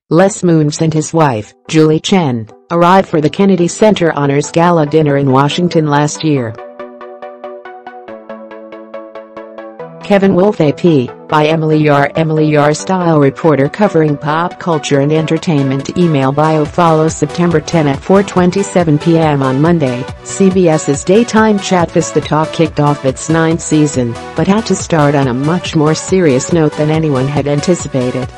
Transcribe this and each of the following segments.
Les Moonves and his wife, Julie Chen, arrived for the Kennedy Center Honors Gala dinner in Washington last year. Kevin Wolf AP, by Emily Yar style reporter covering pop culture and entertainment. Email bio follows September 10 at 4:27 p.m. on Monday. CBS's daytime chatfest The Talk kicked off its 9th season, but had to start on a much more serious note than anyone had anticipated.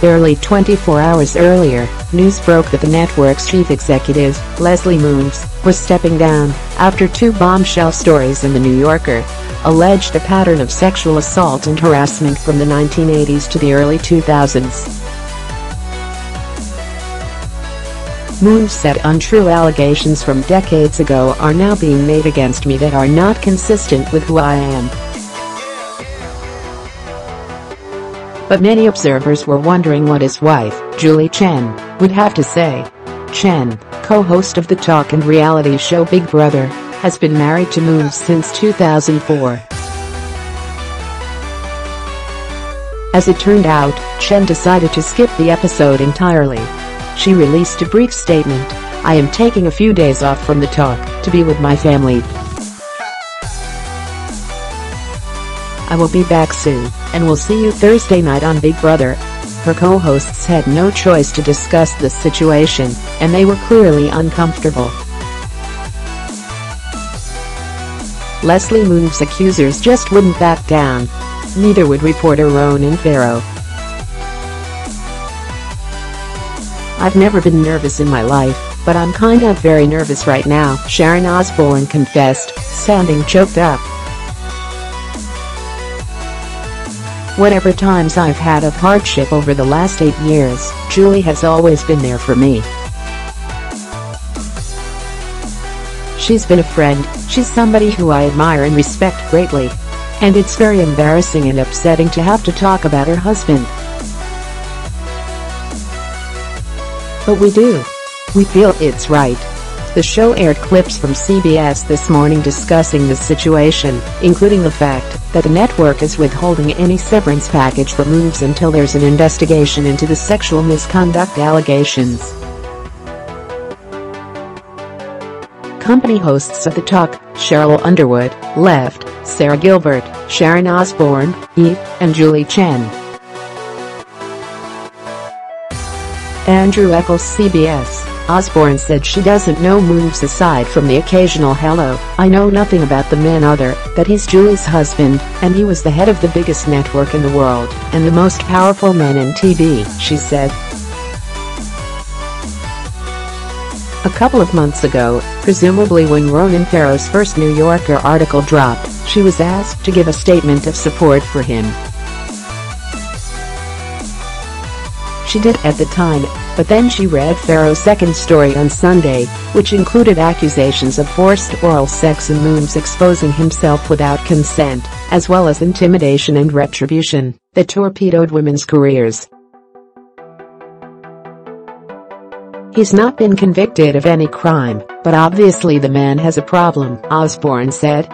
Barely 24 hours earlier, news broke that the network's chief executive, Les Moonves, was stepping down after 2 bombshell stories in The New Yorker alleged a pattern of sexual assault and harassment from the 1980s to the early 2000s. Moonves said untrue allegations from decades ago are now being made against me that are not consistent with who I am. But many observers were wondering what his wife, Julie Chen, would have to say. Chen, co-host of The Talk and reality show Big Brother, has been married to Moonves since 2004. As it turned out, Chen decided to skip the episode entirely. She released a brief statement: "I am taking a few days off from The Talk to be with my family. I will be back soon, and we'll see you Thursday night on Big Brother." Her co-hosts had no choice to discuss the situation, and they were clearly uncomfortable. Les Moonves' accusers just wouldn't back down. Neither would reporter Ronan Farrow. "I've never been nervous in my life, but I'm kind of very nervous right now," Sharon Osbourne confessed, sounding choked up. "Whatever times I've had of hardship over the last 8 years, Julie has always been there for me. She's been a friend, she's somebody who I admire and respect greatly. And it's very embarrassing and upsetting to have to talk about her husband. But we do. We feel it's right." The show aired clips from CBS This Morning discussing the situation, including the fact that the network is withholding any severance package for Moonves until there's an investigation into the sexual misconduct allegations. Company hosts of The Talk, Sheryl Underwood, left, Sarah Gilbert, Sharon Osbourne, Eve, and Julie Chen. Andrew Eccles CBS. Osbourne said she doesn't know Moonves aside from the occasional "hello, I know nothing about the man other, that he's Julie's husband, and he was the head of the biggest network in the world, and the most powerful man in TV," she said. A couple of months ago, presumably when Ronan Farrow's first New Yorker article dropped, she was asked to give a statement of support for him. She did at the time, but then she read Farrow's second story on Sunday, which included accusations of forced oral sex and Moonves exposing himself without consent, as well as intimidation and retribution that torpedoed women's careers. "He's not been convicted of any crime, but obviously the man has a problem," Osbourne said.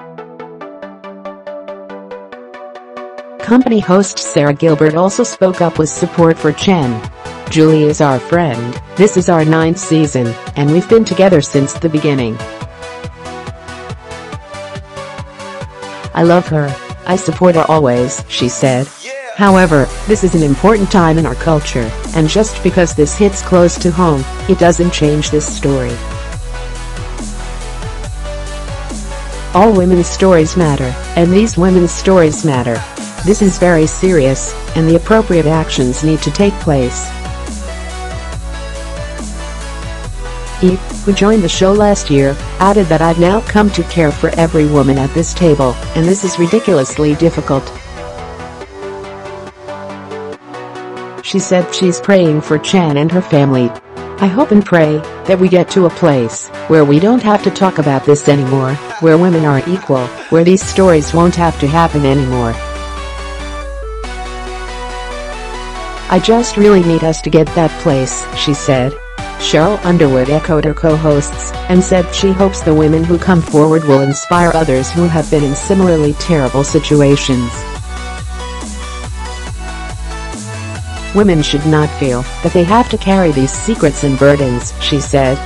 Company host Sarah Gilbert also spoke up with support for Chen. "Julie is our friend, this is our 9th season, and we've been together since the beginning. I love her. I support her always," she said. "However, this is an important time in our culture, and just because this hits close to home, it doesn't change this story. All women's stories matter, and these women's stories matter. This is very serious, and the appropriate actions need to take place." Eve, who joined the show last year, added that "I've now come to care for every woman at this table, and this is ridiculously difficult." She said she's praying for Chen and her family. "I hope and pray that we get to a place where we don't have to talk about this anymore, where women are equal, where these stories won't have to happen anymore. I just really need us to get that place," she said. Sheryl Underwood echoed her co-hosts and said she hopes the women who come forward will inspire others who have been in similarly terrible situations. Women should not feel that they have to carry these secrets and burdens, she said.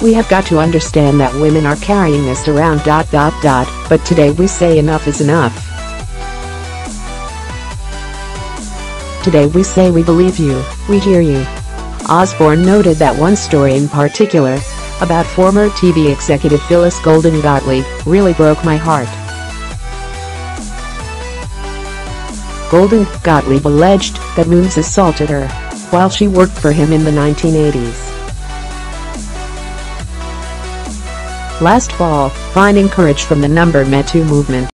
We have got to understand that women are carrying this around. But today we say enough is enough. Today we say we believe you, we hear you. Osbourne noted that one story in particular, about former TV executive Phyllis Golden Gottlieb, really broke my heart. Golden Gottlieb alleged that Moonves assaulted her while she worked for him in the 1980s. Last fall, finding courage from the #MeToo movement,